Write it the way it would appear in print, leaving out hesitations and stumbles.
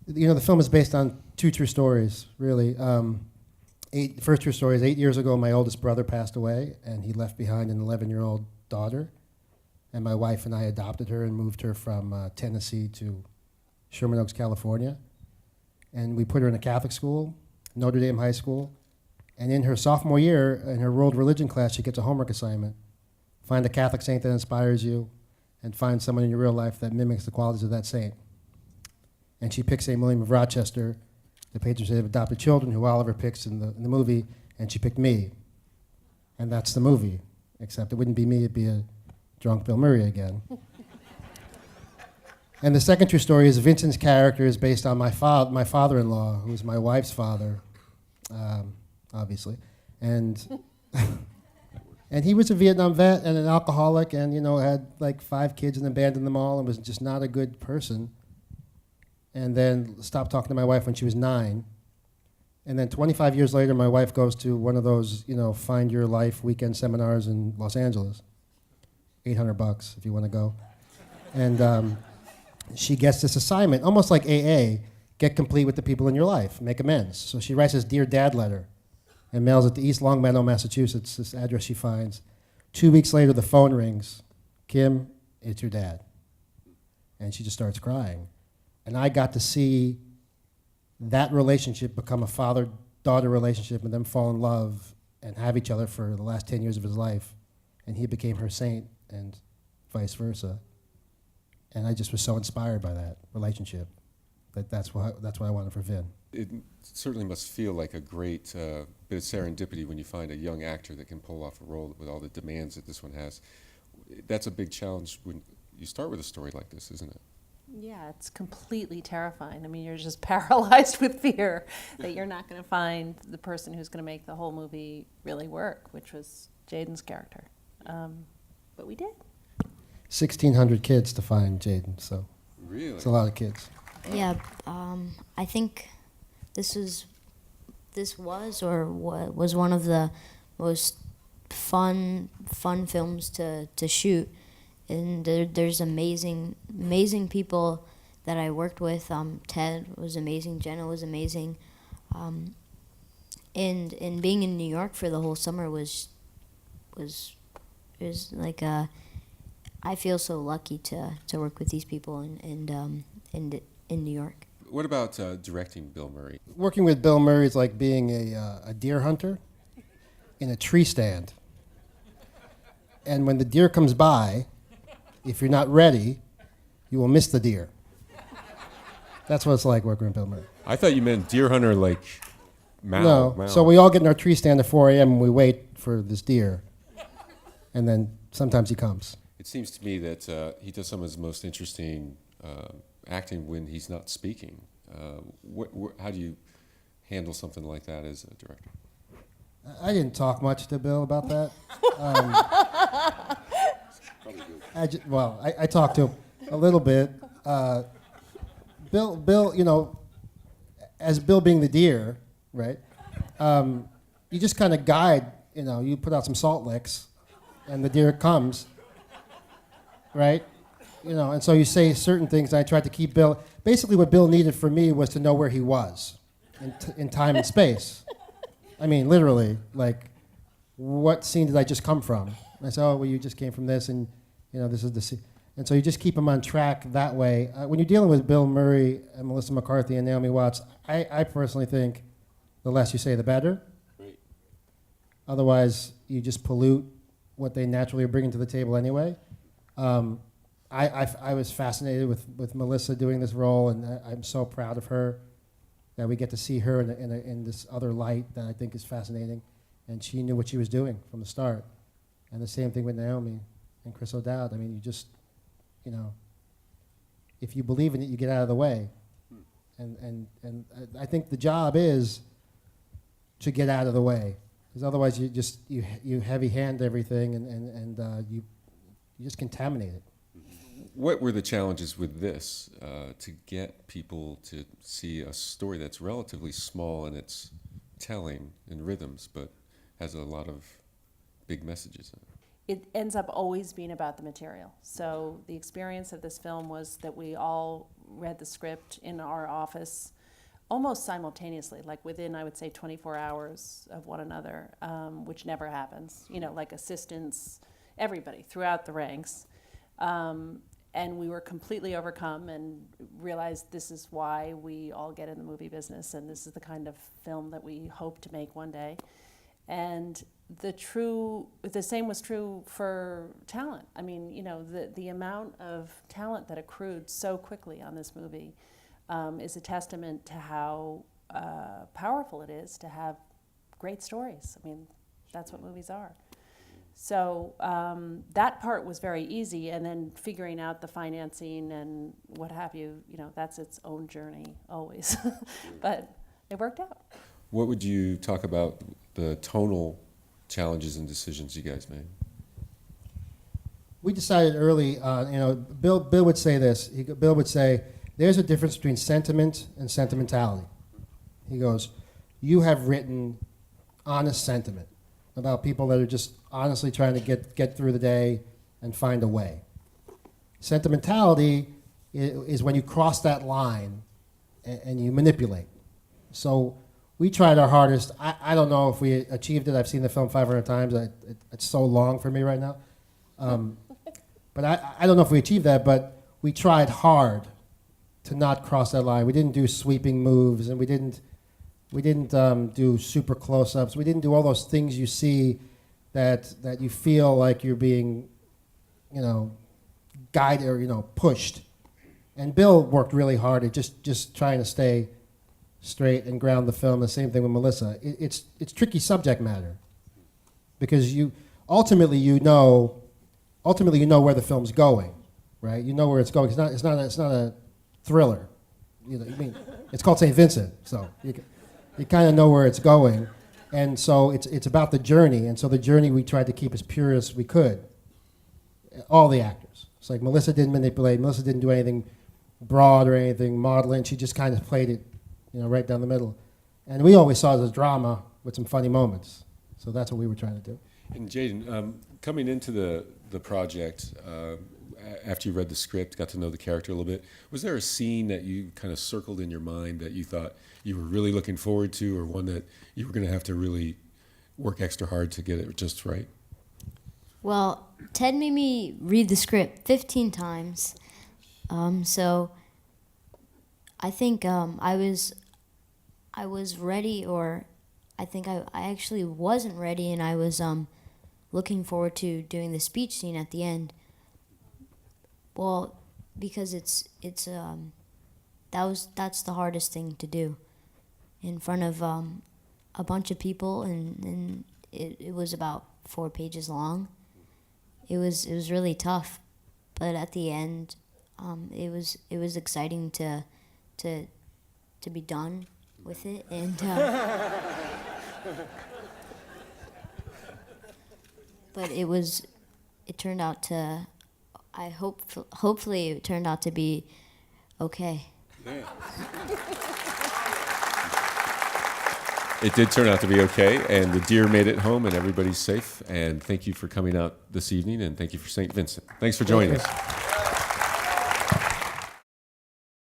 The film is based on two true stories, really. The first true story is 8 years ago, my oldest brother passed away, and he left behind an 11-year-old daughter. And my wife and I adopted her and moved her from Tennessee to Sherman Oaks, California. And we put her in a Catholic school, Notre Dame High School. And in her sophomore year, in her world religion class, she gets a homework assignment. Find a Catholic saint that inspires you, and find someone in your real life that mimics the qualities of that saint. And she picks St. William of Rochester, the patron saint of adopted children, who Oliver picks in the movie, and she picked me. And that's the movie, except it wouldn't be me, it'd be a drunk Bill Murray again. And the second true story is Vincent's character is based on my father-in-law, who's my wife's father, obviously. And and he was a Vietnam vet and an alcoholic and, had like 5 kids and abandoned them all and was just not a good person. And then stopped talking to my wife when she was 9. And then 25 years later, my wife goes to one of those, find your life weekend seminars in Los Angeles. $800 if you want to go. And she gets this assignment, almost like AA, get complete with the people in your life, make amends. So she writes this Dear Dad letter and mails it to East Longmeadow, Massachusetts, this address she finds. 2 weeks later, the phone rings. Kim, it's your dad. And she just starts crying. And I got to see that relationship become a father-daughter relationship and them fall in love and have each other for the last 10 years of his life. And he became her saint and vice versa. And I just was so inspired by that relationship. That's what I wanted for Vin. It certainly must feel like a great bit of serendipity when you find a young actor that can pull off a role with all the demands that this one has. That's a big challenge when you start with a story like this, isn't it? Yeah, it's completely terrifying. I mean, you're just paralyzed with fear that you're not going to find the person who's going to make the whole movie really work, which was Jaeden's character. But we did. 1,600 kids to find Jaeden, so really? It's a lot of kids. Yeah, I think this was one of the most fun films to shoot. And there's amazing people that I worked with. Ted was amazing. Jeno was amazing. And being in New York for the whole summer was like I feel so lucky to work with these people in New York. What about directing Bill Murray? Working with Bill Murray is like being a deer hunter in a tree stand. And when the deer comes by, if you're not ready, you will miss the deer. That's what it's like working with Bill Murray. I thought you meant deer hunter like Mao. Mao. So we all get in our tree stand at 4 a.m. and we wait for this deer. And then sometimes he comes. It seems to me that he does some of his most interesting acting when he's not speaking. How do you handle something like that as a director? I didn't talk much to Bill about that. I talked to him a little bit. Bill, as Bill being the deer, right? You just kind of guide, you put out some salt licks, and the deer comes, right? And so you say certain things, and I tried to keep Bill. Basically, what Bill needed from me was to know where he was in time and space. I mean, literally, like, what scene did I just come from? And I said, oh, well, you just came from this, and, this is the scene. And so you just keep them on track that way. When you're dealing with Bill Murray and Melissa McCarthy and Naomi Watts, I personally think the less you say, the better. Great. Otherwise, you just pollute what they naturally are bringing to the table anyway. I was fascinated with Melissa doing this role, and I'm so proud of her that we get to see her in this other light that I think is fascinating. And she knew what she was doing from the start. And the same thing with Naomi and Chris O'Dowd. I mean, you just, if you believe in it, you get out of the way. And I think the job is to get out of the way. Because otherwise you heavy hand everything and you just contaminate it. What were the challenges with this to get people to see a story that's relatively small in its telling and rhythms, but has a lot of big messages in it? It ends up always being about the material. So the experience of this film was that we all read the script in our office almost simultaneously, like within, I would say, 24 hours of one another, which never happens. You know, like assistants, everybody throughout the ranks. And we were completely overcome and realized this is why we all get in the movie business, and this is the kind of film that we hope to make one day. And the same was true for talent. I mean, you know, the amount of talent that accrued so quickly on this movie is a testament to how powerful it is to have great stories. I mean, that's what movies are. So that part was very easy, and then figuring out the financing and what have you, you know, that's its own journey always. But it worked out. What would you talk about the tonal challenges and decisions you guys made? We decided early on, you know, Bill would say this. Bill would say, there's a difference between sentiment and sentimentality. He goes, you have written honest sentiment about people that are just honestly trying to get through the day and find a way. Sentimentality is when you cross that line and you manipulate. So we tried our hardest. I don't know if we achieved it. I've seen the film 500 times. It's so long for me right now. But I don't know if we achieved that, but we tried hard to not cross that line. We didn't do sweeping moves, and we didn't do super close-ups. We didn't do all those things you see that you feel like you're being, you know, guided or, you know, pushed. And Bill worked really hard at just trying to stay straight and ground the film. The same thing with Melissa. It's tricky subject matter because you ultimately know where the film's going, right? You know where it's going. It's not a thriller. You know, I mean, it's called St. Vincent, so you kind of know where it's going, and so it's about the journey. And so the journey we tried to keep as pure as we could. All the actors. It's like Melissa didn't manipulate. Melissa didn't do anything broad or anything maudlin. She just kind of played it, you know, right down the middle. And we always saw it as a drama with some funny moments. So that's what we were trying to do. And Jaeden, coming into the project, after you read the script, got to know the character a little bit, was there a scene that you kind of circled in your mind that you thought you were really looking forward to, or one that you were going to have to really work extra hard to get it just right? Well, Ted made me read the script 15 times. So I think I was ready, or I think I actually wasn't ready, and I was looking forward to doing the speech scene at the end. Well, because that's the hardest thing to do in front of a bunch of people, and it was about 4 pages long. It was really tough, but at the end, it was exciting to be done with it, and but it turned out to. Hopefully it turned out to be okay. Yeah. It did turn out to be okay, and the deer made it home, and everybody's safe. And thank you for coming out this evening, and thank you for St. Vincent. Thanks for joining us.